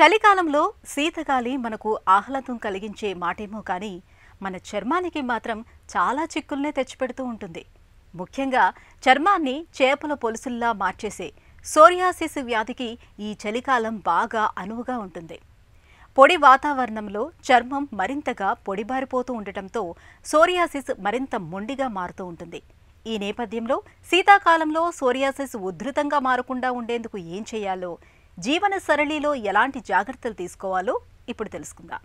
చలికాలంలో శీతగాలి మనకు ఆహ్లాదం కలిగించే మాటేమో కానీ మన చర్మానికి మాత్రం చాలా చిక్కుల్నే తెచ్చిపెడుతూ ఉంటుంది. ముఖ్యంగా చర్మాన్ని చేపల పొలుసుల్లా మార్చేసే సోరియాసిస్ వ్యాధికి ఈ చలికాలం బాగా అనువుగా ఉంటుంది. పొడి వాతావరణంలో చర్మం మరింతగా పొడిబారిపోతూ ఉండటంతో సోరియాసిస్ మరింత మొండిగా మారుతూ ఉంటుంది. ఈ నేపథ్యంలో శీతాకాలంలో సోరియాసిస్ ఉధృతంగా మారకుండా ఉండేందుకు ఏం చేయాలో, జీవన సరళిలో ఎలాంటి జాగ్రత్తలు తీసుకోవాలో ఇప్పుడు తెలుసుకుందాం.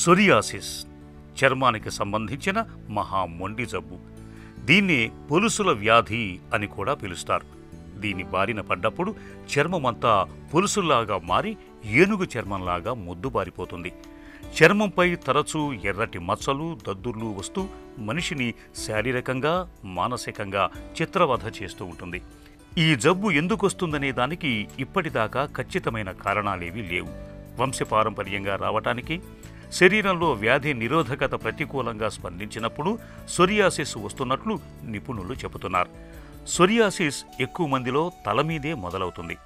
సోరియాసిస్ చర్మానికి సంబంధించిన మహా మొండి జబ్బు. దీన్ని పొలుసుల వ్యాధి అని కూడా పిలుస్తారు. దీని బారిన పడ్డప్పుడు చర్మమంతా పొలుసుల్లాగా మారి ఏనుగు చర్మంలాగా మొద్దుబారిపోతుంది. చర్మంపై తరచూ ఎర్రటి మచ్చలు, దద్దుర్లు వస్తూ మనిషిని శారీరకంగా, మానసికంగా చిత్రవధ చేస్తూ ఉంటుంది. ఈ జబ్బు ఎందుకొస్తుందనే దానికి ఇప్పటిదాకా ఖచ్చితమైన కారణాలేవీ లేవు. వంశపారంపర్యంగా రావటానికి, శరీరంలో వ్యాధి నిరోధకత ప్రతికూలంగా స్పందించినప్పుడు సోరియాసిస్ వస్తున్నట్లు నిపుణులు చెబుతున్నారు. సోరియాసిస్ ఎక్కువ మందిలో తల మీదే మొదలవుతుంది.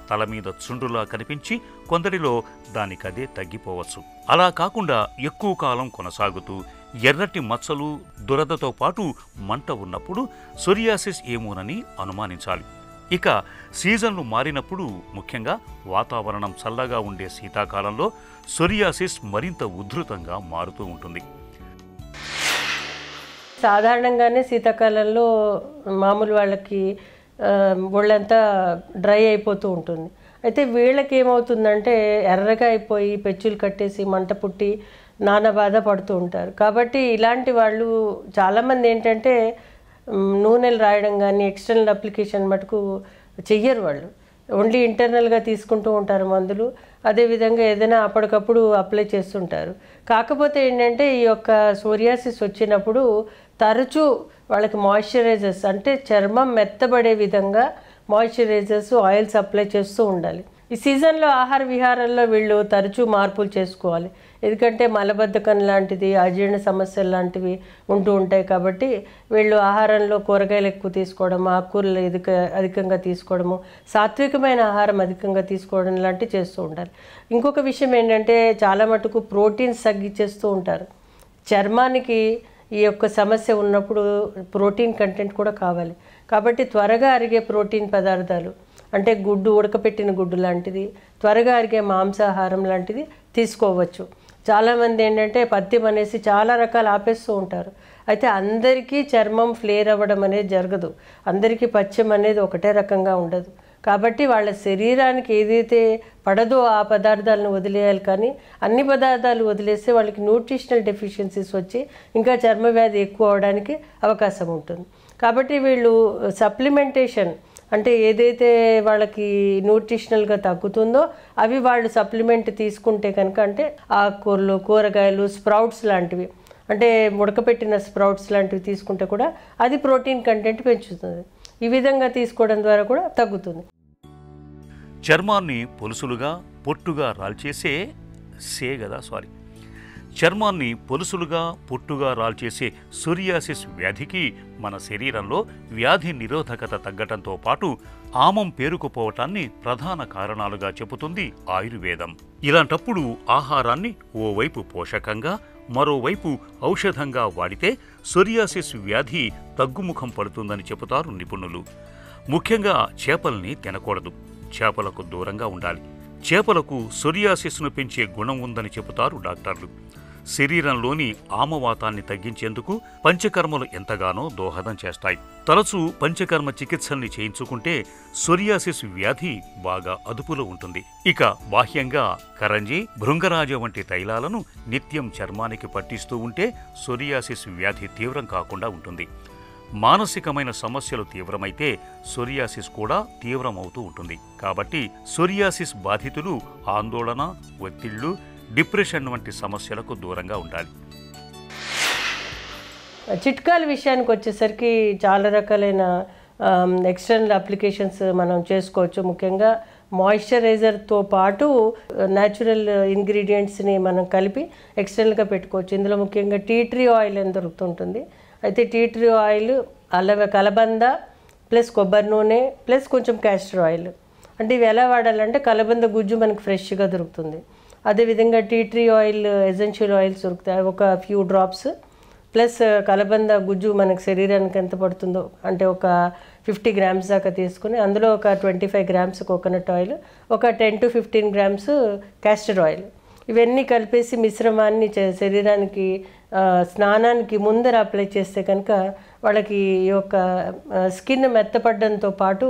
తల మీద చుండ్రులా కనిపించి కొందరిలో దానికదే తగ్గిపోవచ్చు. అలా కాకుండా ఎక్కువ కాలం కొనసాగుతూ ఎర్రటి మచ్చలు, దురదతో పాటు మంట ఉన్నప్పుడు సోరియాసిస్ ఏమోనని అనుమానించాలి. ఇక సీజన్లు మారినప్పుడు, ముఖ్యంగా వాతావరణం చల్లగా ఉండే శీతాకాలంలో సోరియాసిస్ మరింత ఉధృతంగా మారుతూ ఉంటుంది. సాధారణంగానే శీతాకాలంలో మామూలు వాళ్ళకి ఒళ్ళంతా డ్రై అయిపోతూ ఉంటుంది. అయితే వీళ్ళకి ఏమవుతుందంటే ఎర్రగా అయిపోయి పెచ్చులు కట్టేసి మంట పుట్టి నానా బాధ పడుతూ ఉంటారు. కాబట్టి ఇలాంటి వాళ్ళు చాలామంది ఏంటంటే నూనెలు రాయడం కానీ ఎక్స్టర్నల్ అప్లికేషన్ మటుకు చెయ్యరు. వాళ్ళు ఓన్లీ ఇంటర్నల్గా తీసుకుంటూ ఉంటారు మందులు. అదేవిధంగా ఏదైనా అప్పటికప్పుడు అప్లై చేస్తుంటారు. కాకపోతే ఏంటంటే ఈ యొక్క సోరియాసిస్ వచ్చినప్పుడు తరచూ వాళ్ళకి మాయిశ్చరైజర్స్, అంటే చర్మం మెత్తబడే విధంగా మాయిశ్చరైజర్స్, ఆయిల్స్ అప్లై చేస్తూ ఉండాలి. ఈ సీజన్లో ఆహార విహారంలో వీళ్ళు తరచూ మార్పులు చేసుకోవాలి. ఎందుకంటే మలబద్ధకం లాంటిది, అజీర్ణ సమస్యలు లాంటివి ఉంటూ ఉంటాయి. కాబట్టి వీళ్ళు ఆహారంలో కూరగాయలు ఎక్కువ తీసుకోవడం, ఆకుకూరలు అధికంగా తీసుకోవడము, సాత్వికమైన ఆహారం అధికంగా తీసుకోవడం లాంటివి చేస్తూ ఉండాలి. ఇంకొక విషయం ఏంటంటే చాలా మటుకు ప్రోటీన్స్ తగ్గించేస్తూ ఉంటారు. చర్మానికి ఈ యొక్క సమస్య ఉన్నప్పుడు ప్రోటీన్ కంటెంట్ కూడా కావాలి. కాబట్టి త్వరగా అరిగే ప్రోటీన్ పదార్థాలు, అంటే గుడ్డు, ఉడకపెట్టిన గుడ్డు లాంటిది, త్వరగా అరిగే మాంసాహారం లాంటిది తీసుకోవచ్చు. చాలామంది ఏంటంటే పథ్యం అనేసి చాలా రకాలు ఆపేస్తూ ఉంటారు. అయితే అందరికీ చర్మం ఫ్లేర్ అవ్వడం అనేది జరగదు. అందరికీ పథ్యం అనేది ఒకటే రకంగా ఉండదు. కాబట్టి వాళ్ళ శరీరానికి ఏదైతే పడదో ఆ పదార్థాలను వదిలేయాలి. కానీ అన్ని పదార్థాలు వదిలేస్తే వాళ్ళకి న్యూట్రిషనల్ డెఫిషియన్సీస్ వచ్చి ఇంకా చర్మ వ్యాధి ఎక్కువ అవడానికి అవకాశం ఉంటుంది. కాబట్టి వీళ్ళు సప్లిమెంటేషన్, అంటే ఏదైతే వాళ్ళకి న్యూట్రిషనల్గా తగ్గుతుందో అవి వాళ్ళు సప్లిమెంట్ తీసుకుంటే కనుక, అంటే ఆకుకూరలు, కూరగాయలు, స్ప్రౌట్స్ లాంటివి, అంటే ఉడకపెట్టిన స్ప్రౌట్స్ లాంటివి తీసుకుంటే కూడా అది ప్రోటీన్ కంటెంట్ పెంచుతుంది. ఈ విధంగా తీసుకోవడం ద్వారా కూడా తగ్గుతుంది. చర్మాన్ని పొలుసులుగా, పొట్టుగా రాల్చేసే చర్మాన్ని పొలుసులుగా, పొట్టుగా రాల్చేసే సోరియాసిస్ వ్యాధికి మన శరీరంలో వ్యాధి నిరోధకత తగ్గటంతో పాటు ఆమం పేరుకుపోవటాన్ని ప్రధాన కారణాలుగా చెబుతుంది ఆయుర్వేదం. ఇలాంటప్పుడు ఆహారాన్ని ఓవైపు పోషకంగా, మరోవైపు ఔషధంగా వాడితే సోరియాసిస్ వ్యాధి తగ్గుముఖం పడుతుందని చెబుతారు నిపుణులు. ముఖ్యంగా చేపల్ని తినకూడదు. చేపలకు దూరంగా ఉండాలి. చేపలకు సోరియాసిస్ను పెంచే గుణం ఉందని చెబుతారు డాక్టర్లు. శరీరంలోని ఆమవాతాన్ని తగ్గించేందుకు పంచకర్మలు ఎంతగానో దోహదం చేస్తాయి. తరచూ పంచకర్మ చికిత్సల్ని చేయించుకుంటే సోరియాసిస్ వ్యాధి బాగా అదుపులో ఉంటుంది. ఇక బాహ్యంగా కరంజీ, భృంగరాజ వంటి తైలాలను నిత్యం చర్మానికి పట్టిస్తూ ఉంటే సోరియాసిస్ వ్యాధి తీవ్రం కాకుండా ఉంటుంది. మానసికమైన సమస్యలు తీవ్రమైతే సోరియాసిస్ కూడా తీవ్రమవుతూ ఉంటుంది. కాబట్టి సోరియాసిస్ బాధితులు ఆందోళన, ఒత్తిళ్లు, డిప్రెషన్ వంటి సమస్యలకు దూరంగా ఉండాలి. చిట్కాల విషయానికి వచ్చేసరికి చాలా రకాలైన ఎక్స్టర్నల్ అప్లికేషన్స్ మనం చేసుకోవచ్చు. ముఖ్యంగా మాయిశ్చరైజర్తో పాటు న్యాచురల్ ఇంగ్రీడియంట్స్ని మనం కలిపి ఎక్స్టర్నల్గా పెట్టుకోవచ్చు. ఇందులో ముఖ్యంగా టీ ట్రీ ఆయిల్ అని దొరుకుతుంటుంది. అయితే టీ ట్రీ ఆయిల్, కలబంద ప్లస్ కొబ్బరి నూనె ప్లస్ కొంచెం క్యాస్టర్ ఆయిల్. అంటే ఇవి ఎలా వాడాలంటే కలబంద గుజ్జు మనకు ఫ్రెష్గా దొరుకుతుంది. అదేవిధంగా tea tree oil, essential oils దొరుకుతాయి, ఒక ఫ్యూ డ్రాప్స్ ప్లస్ కలబంద గుజ్జు మనకు శరీరానికి ఎంత పడుతుందో అంటే ఒక 50 grams దాకా తీసుకుని అందులో ఒక 25 grams కోకోనట్ ఆయిల్, ఒక 10 to 15 grams క్యాస్టర్ ఆయిల్, ఇవన్నీ కలిపేసి మిశ్రమాన్ని శరీరానికి స్నానానికి ముందర అప్లై చేస్తే కనుక వాళ్ళకి ఈ యొక్క స్కిన్ మెత్తపడడంతో పాటు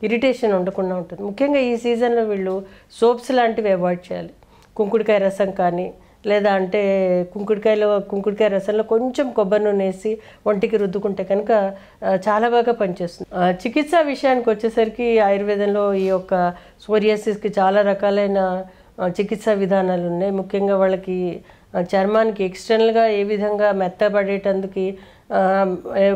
ఇరిటేషన్ ఉండకుండా ఉంటుంది. ముఖ్యంగా ఈ సీజన్లో వీళ్ళు సోప్స్ లాంటివి అవాయిడ్ చేయాలి. కుంకుడుకాయ రసం కానీ, లేదా అంటే కుంకుడుకాయ రసంలో కొంచెం కొబ్బరి నూనె వేసి ఒంటికి రుద్దుకుంటే కనుక చాలా బాగా పనిచేస్తుంది. చికిత్సా విషయానికి వచ్చేసరికి ఆయుర్వేదంలో ఈ యొక్క సోరియాసిస్కి చాలా రకాలైన చికిత్సా విధానాలు ఉన్నాయి. ముఖ్యంగా వాళ్ళకి చర్మానికి ఎక్స్టర్నల్గా ఏ విధంగా మెత్తబడేటందుకు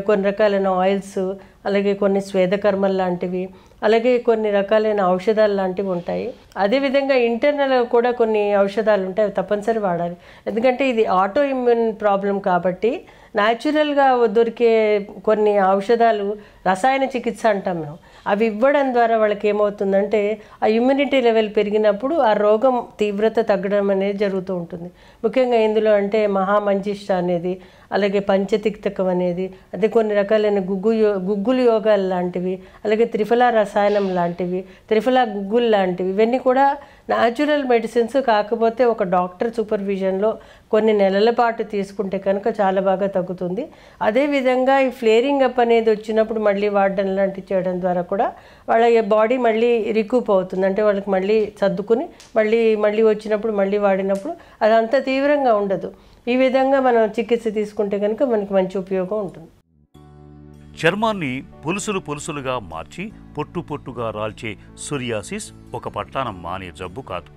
కొన్ని రకాలైన ఆయిల్స్, అలాగే కొన్ని స్వేదకర్మలు లాంటివి, అలాగే కొన్ని రకాలైన ఔషధాలు లాంటివి ఉంటాయి. అదేవిధంగా ఇంటర్నల్ కూడా కొన్ని ఔషధాలు ఉంటాయి, అవి తప్పనిసరి వాడాలి. ఎందుకంటే ఇది ఆటో ఇమ్యూన్ ప్రాబ్లం కాబట్టి న్యాచురల్గా దొరికే కొన్ని ఔషధాలు రసాయన చికిత్స అంటాం మేము, అవి ఇవ్వడం ద్వారా వాళ్ళకి ఏమవుతుందంటే ఆ ఇమ్యూనిటీ లెవెల్ పెరిగినప్పుడు ఆ రోగం తీవ్రత తగ్గడం అనేది జరుగుతూ ఉంటుంది. ముఖ్యంగా ఇందులో అంటే మహామంజిష్ట అనేది, అలాగే పంచతిక్తకం అనేది, అదే కొన్ని రకాలైన గుగ్గులు యోగాలు లాంటివి, అలాగే త్రిఫలా రసాయనం లాంటివి, త్రిఫలా గుగ్గులు లాంటివి, ఇవన్నీ కూడా న్యాచురల్ మెడిసిన్స్. కాకపోతే ఒక డాక్టర్ సూపర్విజన్లో కొన్ని నెలల పాటు తీసుకుంటే కనుక చాలా బాగా తగ్గుతుంది. అదేవిధంగా ఈ ఫ్లేరింగ్ అప్ అనేది వచ్చినప్పుడు మళ్ళీ వాడడం లాంటివి చేయడం ద్వారా కూడా వాళ్ళ బాడీ మళ్ళీ రికూప్ అవుతుంది. అంటే వాళ్ళకి మళ్ళీ సర్దుకుని మళ్ళీ వచ్చినప్పుడు మళ్ళీ వాడినప్పుడు అదంత తీవ్రంగా ఉండదు. ఈ విధంగా మనం చికిత్స తీసుకుంటే కనుక మనకి మంచి ఉపయోగం ఉంటుంది. చర్మాన్ని పొలుసులుగా మార్చి పొట్టుగా రాల్చే సోరియాసిస్ ఒక పట్టానం మానే జబ్బు కాదు.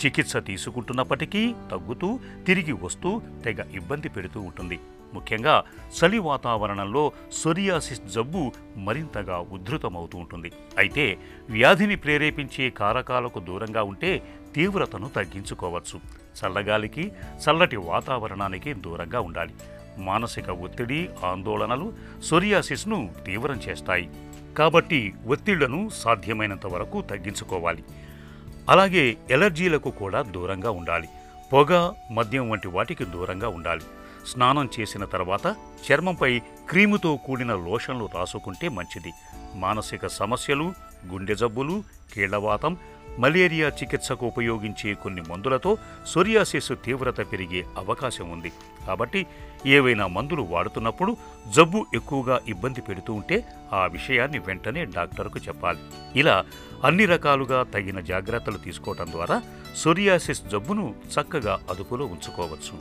చికిత్స తీసుకుంటున్నప్పటికీ తగ్గుతూ తిరిగి వస్తూ తెగ ఇబ్బంది పెడుతూ ఉంటుంది. ముఖ్యంగా చలి వాతావరణంలో సోరియాసిస్ జబ్బు మరింతగా ఉధృతమవుతూ ఉంటుంది. అయితే వ్యాధిని ప్రేరేపించే కారకాలకు దూరంగా ఉంటే తీవ్రతను తగ్గించుకోవచ్చు. చల్లగాలికి, చల్లటి వాతావరణానికి దూరంగా ఉండాలి. మానసిక ఒత్తిడి, ఆందోళనలు సోరియాసిస్ను తీవ్రం చేస్తాయి. కాబట్టి ఒత్తిళ్లను సాధ్యమైనంత వరకు తగ్గించుకోవాలి. అలాగే ఎలర్జీలకు కూడా దూరంగా ఉండాలి. పొగ, మద్యం వంటి వాటికి దూరంగా ఉండాలి. స్నానం చేసిన తర్వాత చర్మంపై క్రీముతో కూడిన లోషన్లు రాసుకుంటే మంచిది. మానసిక సమస్యలు, గుండె జబ్బులు, కీళ్లవాతం, మలేరియా చికిత్సకు ఉపయోగించే కొన్ని మందులతో సోరియాసిస్ తీవ్రత పెరిగే అవకాశం ఉంది. కాబట్టి ఏవైనా మందులు వాడుతున్నప్పుడు జబ్బు ఎక్కువగా ఇబ్బంది పెడుతూ ఉంటే ఆ విషయాన్ని వెంటనే డాక్టర్కు చెప్పాలి. ఇలా అన్ని రకాలుగా తగిన జాగ్రత్తలు తీసుకోవటం ద్వారా సోరియాసిస్ జబ్బును చక్కగా అదుపులో ఉంచుకోవచ్చు.